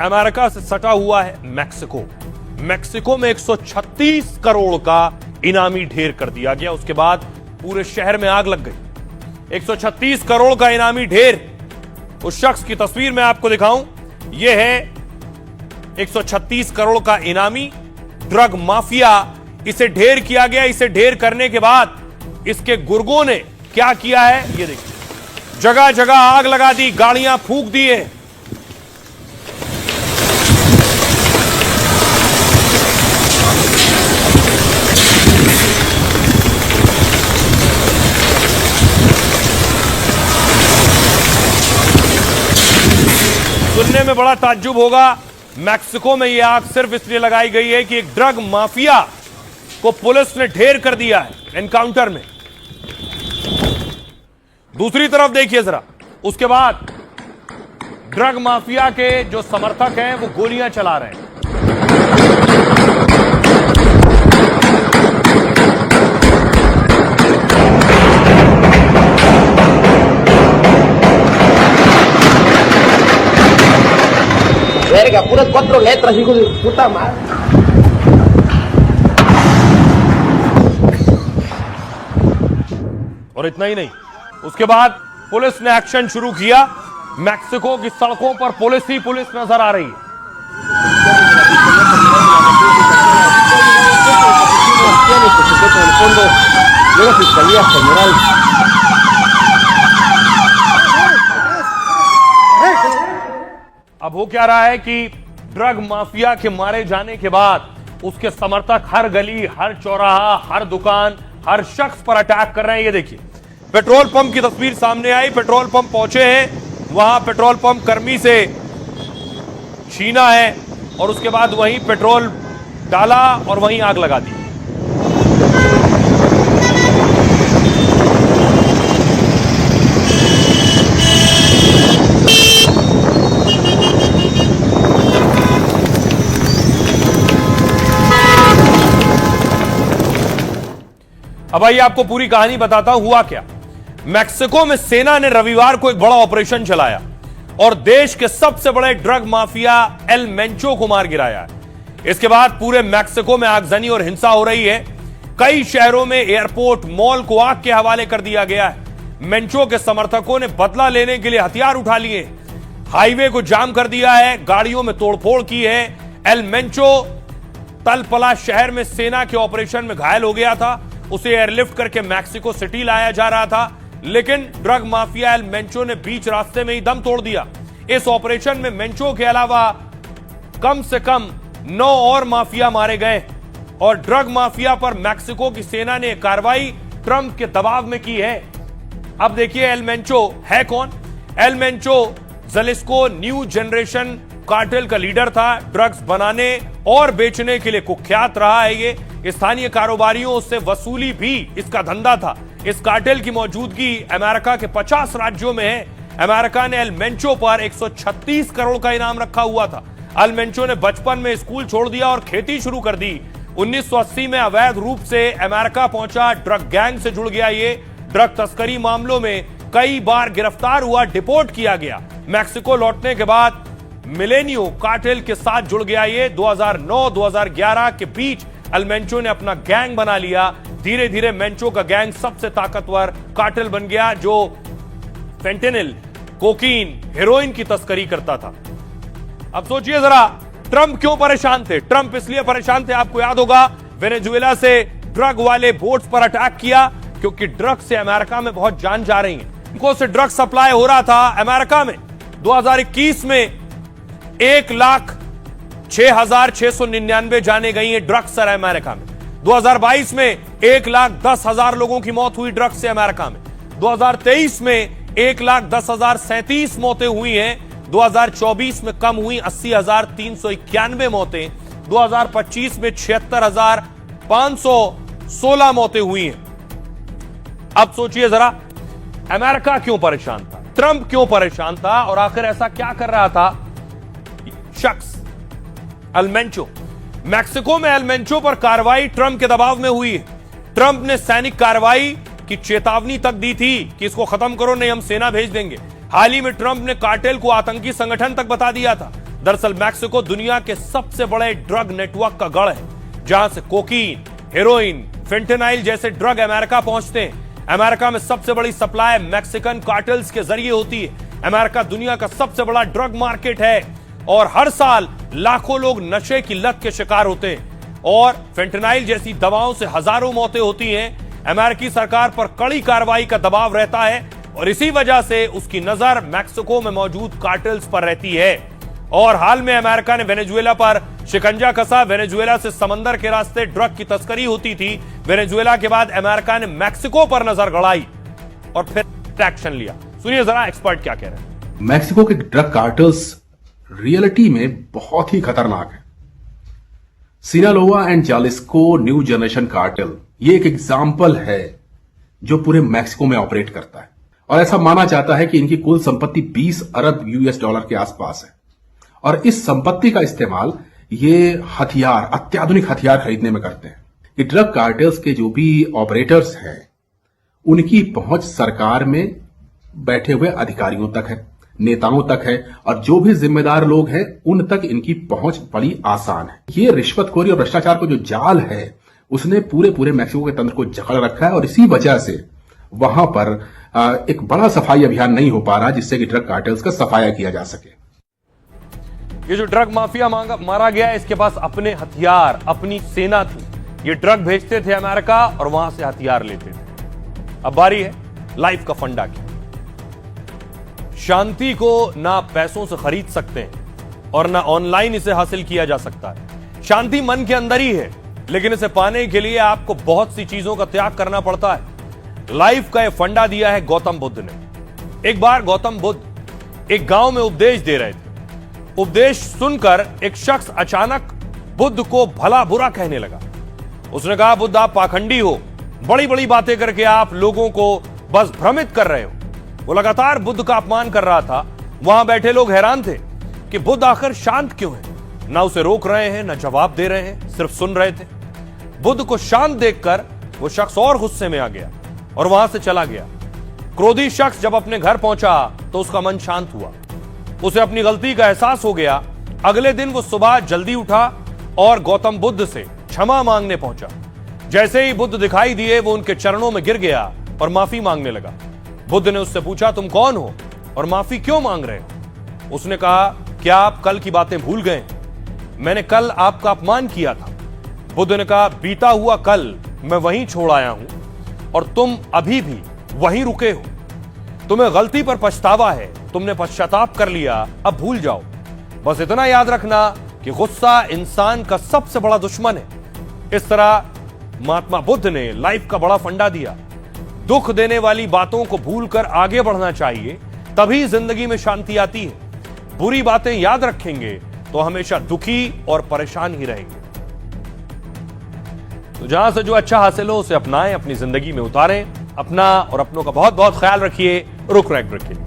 America से सटा हुआ है मैक्सिको। मैक्सिको में 136 करोड़ का इनामी ढेर कर दिया गया। उसके बाद पूरे शहर में आग लग गई। 136 करोड़ का इनामी ढेर, उस शख्स की तस्वीर मैं आपको दिखाऊं। यह है 136 करोड़ का इनामी ड्रग माफिया। इसे ढेर किया गया। इसे ढेर करने के बाद इसके गुर्गों ने क्या किया है ये देखिए। जगह जगह आग लगा दी, गाड़ियां फूंक दी है। सुनने में बड़ा ताज्जुब होगा, मैक्सिको में यह आग सिर्फ इसलिए लगाई गई है कि एक ड्रग माफिया को पुलिस ने ढेर कर दिया है एनकाउंटर में। दूसरी तरफ देखिए जरा, उसके बाद ड्रग माफिया के जो समर्थक हैं वो गोलियां चला रहे हैं। Verga, puras 4 letras, hijo de puta madre. और इतना ही नहीं, उसके बाद पुलिस ने एक्शन शुरू किया। मैक्सिको की सड़कों पर पुलिस ही पुलिस नजर आ रही है। अब हो क्या रहा है कि ड्रग माफिया के मारे जाने के बाद उसके समर्थक हर गली, हर चौराहा, हर दुकान, हर शख्स पर अटैक कर रहे हैं। ये देखिए, पेट्रोल पंप की तस्वीर सामने आई। पेट्रोल पंप पहुंचे हैं, वहां पेट्रोल पंप कर्मी से छीना है और उसके बाद वहीं पेट्रोल डाला और वहीं आग लगा दी। अब आइए आपको पूरी कहानी बताता हूं हुआ क्या। मैक्सिको में सेना ने रविवार को एक बड़ा ऑपरेशन चलाया और देश के सबसे बड़े ड्रग माफिया एल मेंचो को मार गिराया है। इसके बाद पूरे मैक्सिको में आगजनी और हिंसा हो रही है। कई शहरों में एयरपोर्ट, मॉल को आग के हवाले कर दिया गया है। मेंचो के समर्थकों ने बदला लेने के लिए हथियार उठा लिए, हाईवे को जाम कर दिया है, गाड़ियों में तोड़फोड़ की है। एल मेंचो तलपला शहर में सेना के ऑपरेशन में घायल हो गया था। उसे एयरलिफ्ट करके मैक्सिको सिटी लाया जा रहा था, लेकिन ड्रग माफिया एल मेंचो ने बीच रास्ते में ही दम तोड़ दिया। इस ऑपरेशन में मेंचो के अलावा कम से कम 9 और माफिया मारे गए और ड्रग माफिया पर मैक्सिको की सेना ने कार्रवाई ट्रंप के दबाव में की है। अब देखिए एल मेंचो है कौन। El Mencho Jalisco new generation cartel का लीडर था। ड्रग्स बनाने और बेचने के लिए कुख्यात रहा है। ये स्थानीय कारोबारियों से वसूली भी इसका धंधा था। इस कार्टेल की मौजूदगी अमेरिका के 50 राज्यों में है। अमेरिका ने एल मेंचो पर 136 करोड़ का इनाम रखा हुआ था। एल मेंचो ने बचपन में स्कूल छोड़ दिया और खेती शुरू कर दी। 1980 में अवैध रूप से अमेरिका पहुंचा, ड्रग गैंग से जुड़ गया। ये ड्रग तस्करी मामलों में कई बार गिरफ्तार हुआ, डिपोर्ट किया गया। मैक्सिको लौटने के बाद मिलेनियो कार्टेल के साथ जुड़ गया। ये 2009-2011 के बीच एल मेंचो ने अपना गैंग बना लिया। धीरे धीरे मेंचो का गैंग सबसे ताकतवर कार्टेल बन गया, जो फेंटेनिल, कोकीन, हेरोइन की तस्करी करता था। अब सोचिए जरा, ट्रंप क्यों परेशान थे। ट्रंप इसलिए परेशान थे, आपको याद होगा, वेनेजुएला से ड्रग वाले बोट्स पर अटैक किया क्योंकि ड्रग से अमेरिका में बहुत जान जा रही है। उनको से ड्रग सप्लाई हो रहा था अमेरिका में। 2021 में 1,06,699 जाने गई हैं ड्रग्स से अमेरिका में। 2022 में 1,10,000 लोगों की मौत हुई ड्रग्स से अमेरिका में। 2023 में 1,10,037 मौतें हुई हैं। 2024 में कम हुई 80,391 मौतें। 2025 में 76,516 मौतें हुई हैं। अब सोचिए जरा, अमेरिका क्यों परेशान था, ट्रंप क्यों परेशान था और आखिर ऐसा क्या कर रहा था शख्स एल मेंचो। मैक्सिको में एल मेंचो पर कार्रवाई ट्रंप के दबाव में हुई है। ट्रंप ने सैनिक कार्रवाई की चेतावनी तक दी थी कि इसको खत्म करो, नहीं हम सेना भेज देंगे। हाल ही में ट्रंप ने कार्टेल को आतंकी संगठन तक बता दिया था। दरअसल मैक्सिको दुनिया के सबसे बड़े ड्रग नेटवर्क का गढ़ है, जहां से कोकीन, हेरोइन, फेंटेनाइल जैसे ड्रग अमेरिका पहुंचते हैं। अमेरिका में सबसे बड़ी सप्लाई मैक्सिकन कार्टेल्स के जरिए होती है। अमेरिका दुनिया का सबसे बड़ा ड्रग मार्केट है और हर साल लाखों लोग नशे की लत के शिकार होते हैं और फेंटेनाइल जैसी दवाओं से हजारों मौतें होती हैं। अमेरिकी सरकार पर कड़ी कार्रवाई का दबाव रहता है और इसी वजह से उसकी नजर मैक्सिको में मौजूद कार्टेल्स पर रहती है। और हाल में अमेरिका ने वेनेजुएला पर शिकंजा कसा। वेनेजुएला से समंदर के रास्ते ड्रग की तस्करी होती थी। वेनेजुएला के बाद अमेरिका ने मैक्सिको पर नजर गड़ाई और फिर एक्शन लिया। सुनिए जरा एक्सपर्ट क्या कह रहे हैं। मैक्सिको के ड्रग कार्टल्स रियलिटी में बहुत ही खतरनाक है। Sinaloa and Jalisco new generation cartel ये एक एग्जाम्पल है जो पूरे मैक्सिको में ऑपरेट करता है और ऐसा माना जाता है कि इनकी कुल संपत्ति 20 अरब यूएस डॉलर के आसपास है और इस संपत्ति का इस्तेमाल ये हथियार, अत्याधुनिक हथियार खरीदने में करते हैं। ये ड्रग कार्टेल्स के जो भी ऑपरेटर्स हैं उनकी पहुंच सरकार में बैठे हुए अधिकारियों तक है, नेताओं तक है और जो भी जिम्मेदार लोग हैं उन तक इनकी पहुंच बड़ी आसान है। ये रिश्वतखोरी और भ्रष्टाचार का जो जाल है उसने पूरे मैक्सिको के तंत्र को जकड़ रखा है और इसी वजह से वहां पर एक बड़ा सफाई अभियान नहीं हो पा रहा जिससे कि ड्रग कार्टेल्स का सफाया किया जा सके। ये जो ड्रग माफिया मारा गया है, इसके पास अपने हथियार, अपनी सेना थी। ये ड्रग भेजते थे अमेरिका और वहां से हथियार लेते थे। अब बारी है लाइफ का फंडा की। शांति को ना पैसों से खरीद सकते हैं और ना ऑनलाइन इसे हासिल किया जा सकता है। शांति मन के अंदर ही है, लेकिन इसे पाने के लिए आपको बहुत सी चीजों का त्याग करना पड़ता है। लाइफ का यह फंडा दिया है गौतम बुद्ध ने। एक बार गौतम बुद्ध एक गांव में उपदेश दे रहे थे। उपदेश सुनकर एक शख्स अचानक बुद्ध को भला बुरा कहने लगा। उसने कहा, बुद्ध आप पाखंडी हो, बड़ी बड़ी बातें करके आप लोगों को बस भ्रमित कर रहे हो। वो लगातार बुद्ध का अपमान कर रहा था। वहां बैठे लोग हैरान थे कि बुद्ध आखिर शांत क्यों है, ना उसे रोक रहे हैं ना जवाब दे रहे हैं, सिर्फ सुन रहे थे। बुद्ध को शांत देखकर वो शख्स और गुस्से में आ गया और वहां से चला गया। क्रोधी शख्स जब अपने घर पहुंचा तो उसका मन शांत हुआ, उसे अपनी गलती का एहसास हो गया। अगले दिन वो सुबह जल्दी उठा और गौतम बुद्ध से क्षमा मांगने पहुंचा। जैसे ही बुद्ध दिखाई दिए वो उनके चरणों में गिर गया और माफी मांगने लगा। बुद्ध ने उससे पूछा, तुम कौन हो और माफी क्यों मांग रहे हो? उसने कहा, क्या आप कल की बातें भूल गए? मैंने कल आपका अपमान किया था। बुद्ध ने कहा, बीता हुआ कल मैं वहीं छोड़ आया हूं और तुम अभी भी वहीं रुके हो। तुम्हें गलती पर पछतावा है, तुमने पश्चाताप कर लिया, अब भूल जाओ। बस इतना याद रखना कि गुस्सा इंसान का सबसे बड़ा दुश्मन है। इस तरह महात्मा बुद्ध ने लाइफ का बड़ा फंडा दिया। दुख देने वाली बातों को भूलकर आगे बढ़ना चाहिए, तभी जिंदगी में शांति आती है। बुरी बातें याद रखेंगे तो हमेशा दुखी और परेशान ही रहेंगे। तो जहां से जो अच्छा हासिल हो उसे अपनाएं, अपनी जिंदगी में उतारें। अपना और अपनों का बहुत बहुत ख्याल रखिए। रुक रैक रखिए।